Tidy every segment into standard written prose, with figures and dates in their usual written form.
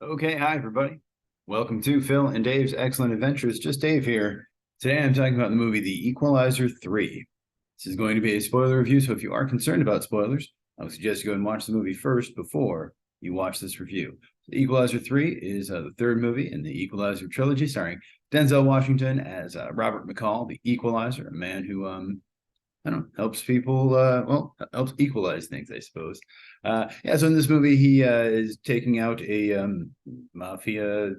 Okay, hi everybody. Welcome to Phil and Dave's Excellent Adventures. Just Dave here. Today I'm talking about the movie The Equalizer 3. This is going to be a spoiler review, so if you are concerned about spoilers, I would suggest you go and watch the movie first before you watch this review. The Equalizer 3 is the third movie in the Equalizer trilogy, starring Denzel Washington as Robert McCall, the Equalizer, a man who I don't know, helps people, helps equalize things, I suppose. Yeah, so in this movie, he is taking out a mafia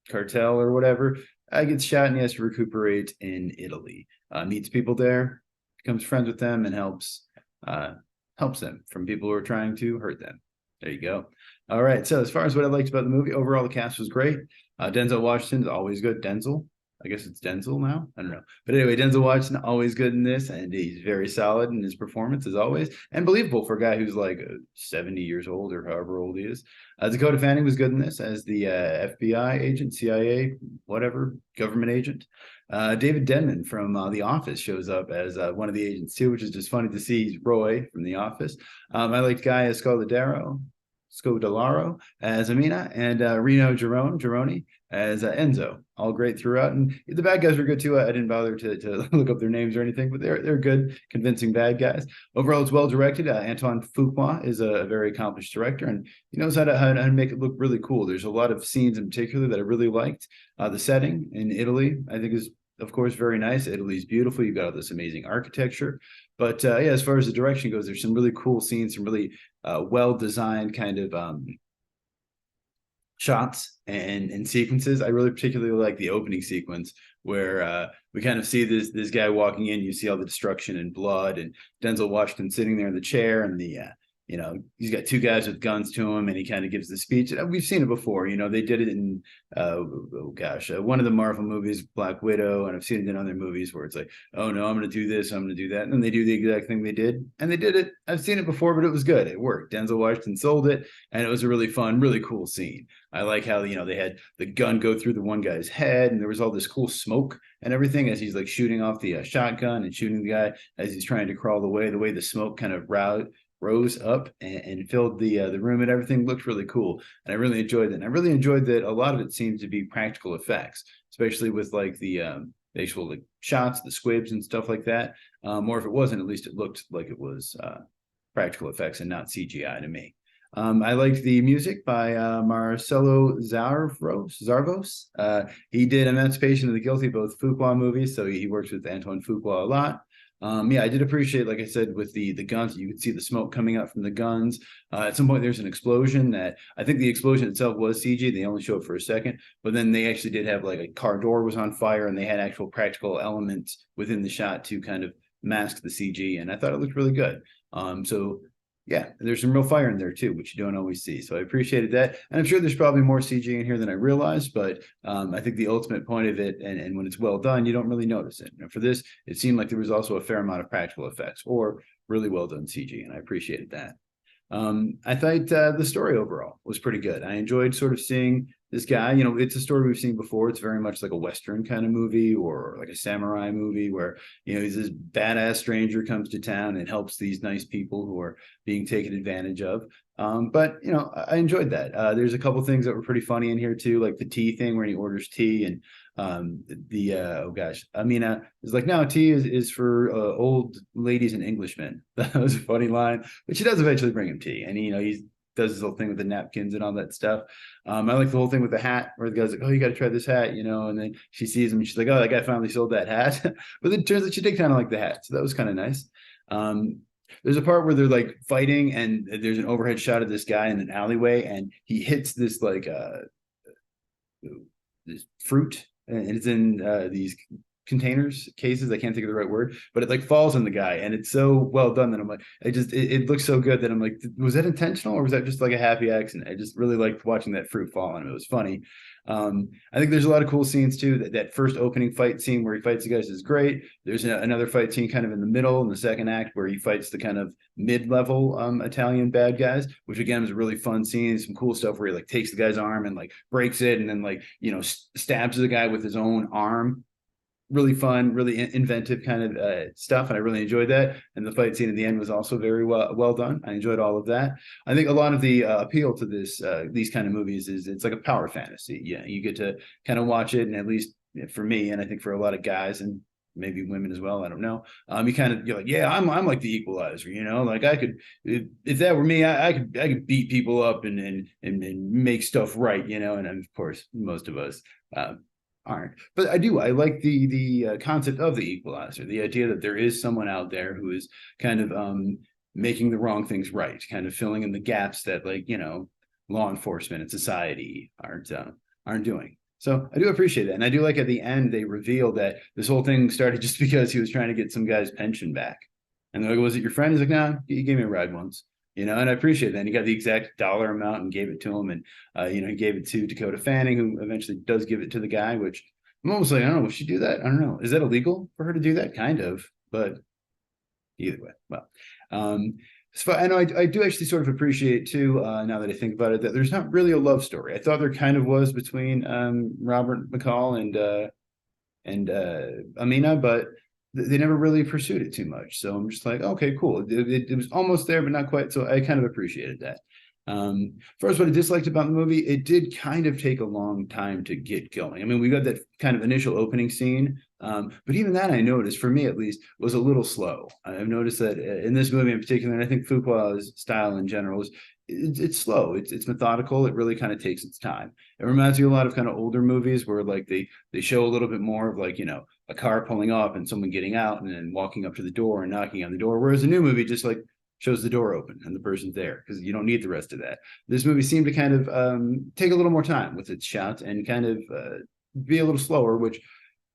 cartel or whatever. Gets shot and he has to recuperate in Italy. Meets people there, becomes friends with them, and helps them from people who are trying to hurt them. There you go. All right, so as far as what I liked about the movie, overall, the cast was great. Denzel Washington is always good. I guess it's Denzel now. I don't know. But anyway, Denzel Washington, always good in this, and he's very solid in his performance as always, and believable for a guy who's like 70 years old or however old he is. Dakota Fanning was good in this as the FBI agent, CIA, whatever, government agent. David Denman from The Office shows up as one of the agents too, which is just funny to see. He's Roy from The Office. I liked Guy Scodelario as Amina, and Reno Girone as Enzo. All great throughout, and the bad guys were good too. I didn't bother to look up their names or anything, but they're good, convincing bad guys. Overall, it's well directed. Antoine Fuqua is a very accomplished director, and he knows how to make it look really cool. There's a lot of scenes in particular that I really liked. The setting in Italy, I think, is of course very nice. Italy's beautiful. You've got all this amazing architecture, but yeah, as far as the direction goes, there's some really cool scenes, some really well designed kind of shots and sequences. I really particularly like the opening sequence where we kind of see this guy walking in. You see all the destruction and blood, and Denzel Washington sitting there in the chair, and he's got two guys with guns to him, and he kind of gives the speech. We've seen it before. They did it in one of the Marvel movies, Black Widow, and I've seen it in other movies where it's like, oh no, I'm going to do this, I'm going to do that, and then they do the exact thing they did, and they did it. I've seen it before, but it was good. It worked. Denzel Washington sold it, and it was a really fun, really cool scene. I like how they had the gun go through the one guy's head, and there was all this cool smoke and everything as he's like shooting off the shotgun and shooting the guy as he's trying to crawl away. The way the smoke kind of rose up and filled the room, and everything looked really cool, and I really enjoyed it. And I really enjoyed that a lot of it seemed to be practical effects, especially with like the actual like shots, the squibs and stuff like that. Or if it wasn't, at least it looked like it was practical effects and not CGI to me. I liked the music by Marcelo Zarvos. He did Emancipation of the Guilty, both Fuqua movies, so he works with Antoine Fuqua a lot. Yeah, I did appreciate, like I said, with the guns, you could see the smoke coming out from the guns. At some point, there's an explosion that I think the explosion itself was CG. They only show it for a second, but then they actually did have like a car door was on fire, and they had actual practical elements within the shot to kind of mask the CG, and I thought it looked really good. So yeah, there's some real fire in there too, which you don't always see. So I appreciated that. And I'm sure there's probably more CG in here than I realized, but I think the ultimate point of it, and when it's well done, you don't really notice it. And for this, it seemed like there was also a fair amount of practical effects or really well done CG, and I appreciated that. I thought the story overall was pretty good. I enjoyed sort of seeing this guy. It's a story we've seen before. It's very much like a Western kind of movie or like a samurai movie where, he's this badass stranger comes to town and helps these nice people who are being taken advantage of. But I enjoyed that. There's a couple things that were pretty funny in here too, like the tea thing where he orders tea, and oh gosh, Amina is like, no, tea is for old ladies and Englishmen. That was a funny line, but she does eventually bring him tea, and he does his whole thing with the napkins and all that stuff. I like the whole thing with the hat where the guy's like, oh, you got to try this hat, and then she sees him and she's like, oh, that guy finally sold that hat. But then it turns out she did kind of like the hat, so that was kind of nice. There's a part where they're like fighting, and there's an overhead shot of this guy in an alleyway, and he hits this like this fruit, and it's in these cases. I can't think of the right word, but it like falls on the guy, and it's so well done that I'm like, it looks so good that I'm like, was that intentional or was that just like a happy accident? I just really liked watching that fruit fall on him. It was funny. I think there's a lot of cool scenes too. That first opening fight scene where he fights the guys is great. There's another fight scene kind of in the middle in the second act where he fights the kind of mid-level Italian bad guys, which again was a really fun scene. Some cool stuff where he like takes the guy's arm and like breaks it, and then like stabs the guy with his own arm. really fun, really inventive kind of stuff, and I really enjoyed that. And the fight scene in the end was also very well done. I enjoyed all of that. I think a lot of the appeal to these kind of movies is it's like a power fantasy. Yeah, you get to kind of watch it, and at least for me, and I think for a lot of guys and maybe women as well, I don't know. You're like, yeah, I'm like the Equalizer, like I could, if that were me, I could beat people up and make stuff right, and of course most of us aren't. But I like the concept of the Equalizer, the idea that there is someone out there who is kind of making the wrong things right, kind of filling in the gaps that law enforcement and society aren't doing. So I do appreciate that. And I do like at the end, they reveal that this whole thing started just because he was trying to get some guy's pension back. And they're like, was it your friend? He's like, nah, he gave me a ride once, and I appreciate that. And he got the exact dollar amount and gave it to him. And, he gave it to Dakota Fanning, who eventually does give it to the guy, which I'm almost like, I don't know, would she do that? I don't know. Is that illegal for her to do that? Kind of, but either way. Well, so I know I do actually sort of appreciate too, now that I think about it, that there's not really a love story. I thought there kind of was between Robert McCall and Amina, but they never really pursued it too much. So I'm just like, okay, cool. It was almost there, but not quite. So I kind of appreciated that. First, what I disliked about the movie, it did kind of take a long time to get going. I mean, we got that kind of initial opening scene, but even that I noticed, for me at least, was a little slow. I've noticed that in this movie in particular, and I think Fuqua's style in general is it's slow. It's methodical. It really kind of takes its time. It reminds me a lot of kind of older movies where like they show a little bit more of like a car pulling up and someone getting out and then walking up to the door and knocking on the door. Whereas a new movie just like shows the door open and the person's there because you don't need the rest of that. This movie seemed to kind of take a little more time with its shots and kind of be a little slower, which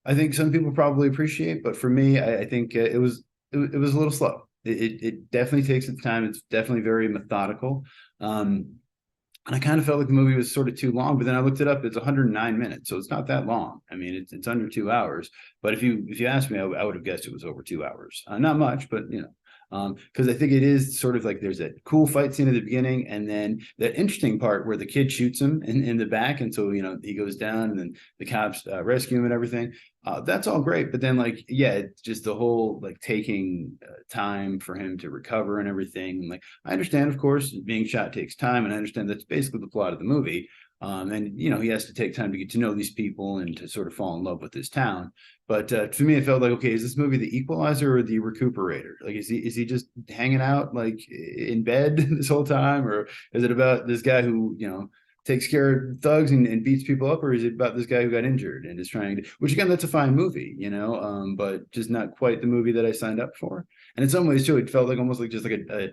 I think some people probably appreciate. But for me, I think it was a little slow. It definitely takes its time. It's definitely very methodical. And I kind of felt like the movie was sort of too long, but then I looked it up. It's 109 minutes, so it's not that long. I mean, it's under 2 hours. But if you asked me, I would have guessed it was over 2 hours. Not much, but because I think it is sort of like there's a cool fight scene at the beginning, and then that interesting part where the kid shoots him in the back, and so he goes down, and then the cops rescue him and everything. That's all great, but then it's just the whole taking time for him to recover and everything. And I understand, of course, being shot takes time, and I understand that's basically the plot of the movie. And he has to take time to get to know these people and to sort of fall in love with this town. But to me, it felt like, okay, is this movie the Equalizer or the Recuperator? Like, is he just hanging out in bed this whole time, or is it about this guy who takes care of thugs and beats people up, or is it about this guy who got injured and is trying to? Which again, that's a fine movie, but just not quite the movie that I signed up for. And in some ways too, it felt like almost like just like a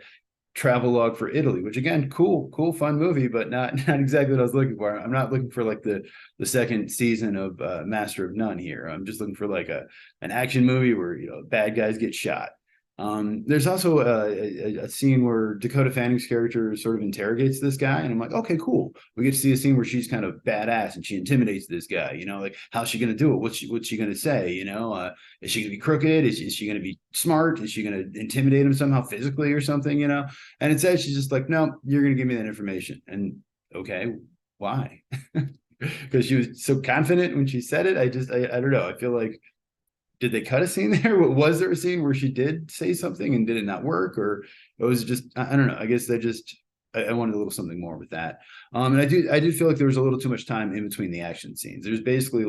travel log for Italy, which again, cool, fun movie, but not exactly what I was looking for. I'm not looking for the second season of Master of None here. I'm just looking for an action movie where bad guys get shot. There's also a scene where Dakota Fanning's character sort of interrogates this guy, and I'm like, okay, cool. We get to see a scene where she's kind of badass and she intimidates this guy. How's she going to do it? What's she going to say? Is she going to be crooked? Is she going to be smart? Is she going to intimidate him somehow physically or something? And instead she's just like, no, you're going to give me that information. And okay, why? Because she was so confident when she said it. I don't know. I feel like, did they cut a scene there? Was there a scene where she did say something and did it not work, or it was just, I don't know. I guess I wanted a little something more with that. And I did feel like there was a little too much time in between the action scenes. There's basically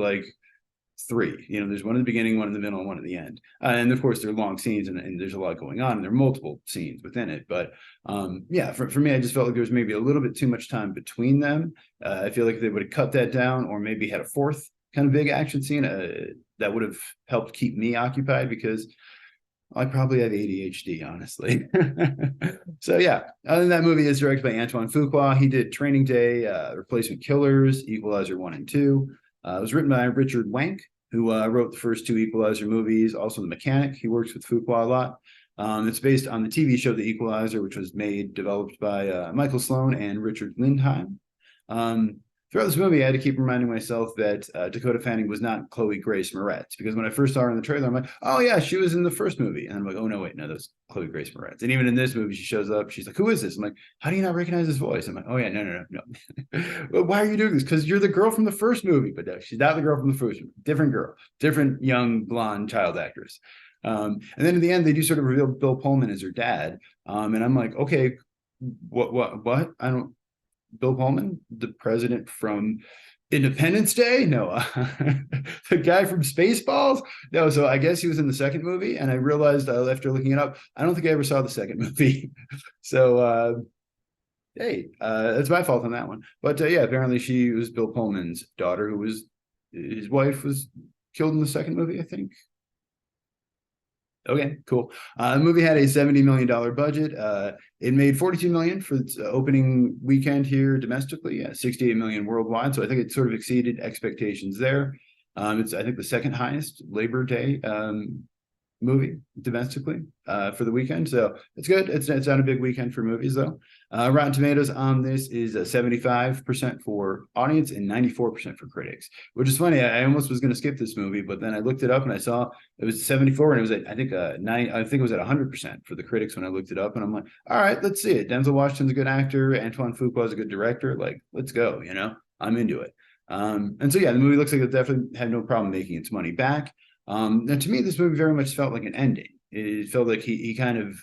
three. There's one in the beginning, one in the middle, and one at the end. And of course, they're long scenes, and there's a lot going on, and there are multiple scenes within it. But for me, I just felt like there was maybe a little bit too much time between them. I feel like if they would have cut that down, or maybe had a fourth kind of big action scene, that would have helped keep me occupied, because I probably have ADHD, honestly. So yeah, other than that, movie is directed by Antoine Fuqua. He did Training Day, Replacement Killers, Equalizer 1 and 2. It was written by Richard Wank, who wrote the first two Equalizer movies, also The Mechanic. He works with Fuqua a lot. It's based on the TV show The Equalizer, which was developed by Michael Sloan and Richard Lindheim. throughout this movie, I had to keep reminding myself that Dakota Fanning was not Chloe Grace Moretz, because when I first saw her in the trailer, I'm like, oh yeah, she was in the first movie. And I'm like, oh no, wait, no, that's Chloe Grace Moretz. And even in this movie, she shows up, she's like, who is this? I'm like, how do you not recognize his voice? I'm like, oh yeah, no. Well, why are you doing this? Because you're the girl from the first movie. But no, she's not the girl from the first movie. Different girl, different young blonde child actress. And then in the end, they do sort of reveal Bill Pullman as her dad. And I'm like, okay, what? I don't. Bill Pullman, the president from Independence Day? No, the guy from Spaceballs? No, so I guess he was in the second movie, and I realized after looking it up, I don't think I ever saw the second movie. So, hey, that's my fault on that one. But yeah, apparently she was Bill Pullman's daughter, who was his wife was killed in the second movie, I think. Okay, cool. The movie had a $70 million budget. It made $42 million for its opening weekend here domestically, 68 million worldwide. So I think it sort of exceeded expectations there. It's, I think, the second highest Labor Day movie domestically for the weekend. So it's good. It's not a big weekend for movies, though. Rotten Tomatoes on this is 75% for audience and 94% for critics, which is funny. I almost was going to skip this movie, but then I looked it up and I saw it was 74, and it was at, I think it was at 100% for the critics when I looked it up, and I'm like, all right, let's see it. Denzel Washington's a good actor. Antoine Fuqua is a good director. Like, let's go. I'm into it. And so yeah, the movie looks like it definitely had no problem making its money back. And to me, this movie very much felt like an ending. It felt like he kind of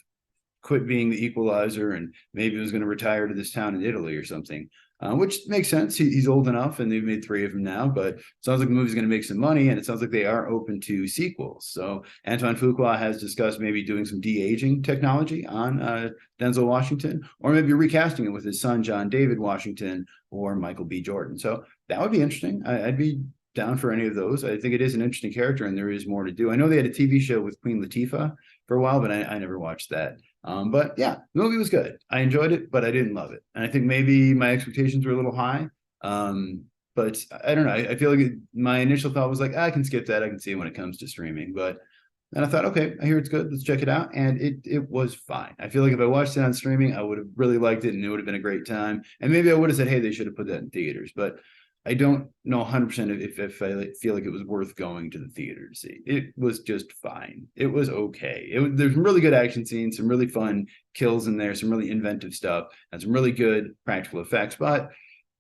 quit being the Equalizer and maybe was going to retire to this town in Italy or something, which makes sense. He's old enough, and they've made 3 of them now, but it sounds like the movie's going to make some money, and it sounds like they are open to sequels. So Antoine Fuqua has discussed maybe doing some de-aging technology on Denzel Washington, or maybe recasting it with his son, John David Washington, or Michael B. Jordan. So that would be interesting. I'd be down for any of those. I think it is an interesting character, and there is more to do. I know they had a TV show with Queen Latifah for a while, but I never watched that. But yeah, the movie was good. I enjoyed it, but I didn't love it. And I think maybe my expectations were a little high. But I don't know. I feel like my initial thought was like, I can skip that. I can see it when it comes to streaming. But then I thought, okay, I hear it's good. Let's check it out. And it was fine. I feel like if I watched it on streaming, I would have really liked it, and it would have been a great time. And maybe I would have said, hey, they should have put that in theaters. But I don't know 100% if I feel like it was worth going to the theater to see. It was just fine. It was okay. There's some really good action scenes, some really fun kills in there, some really inventive stuff, and some really good practical effects, but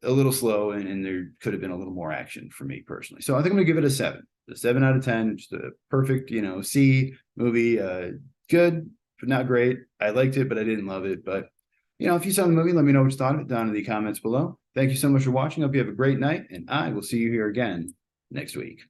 a little slow, and there could have been a little more action for me personally. So I think I'm going to give it a 7. A 7 out of 10, just a perfect, C movie. Good, but not great. I liked it, but I didn't love it. But, if you saw the movie, let me know what you thought of it down in the comments below. Thank you so much for watching. Hope you have a great night, and I will see you here again next week.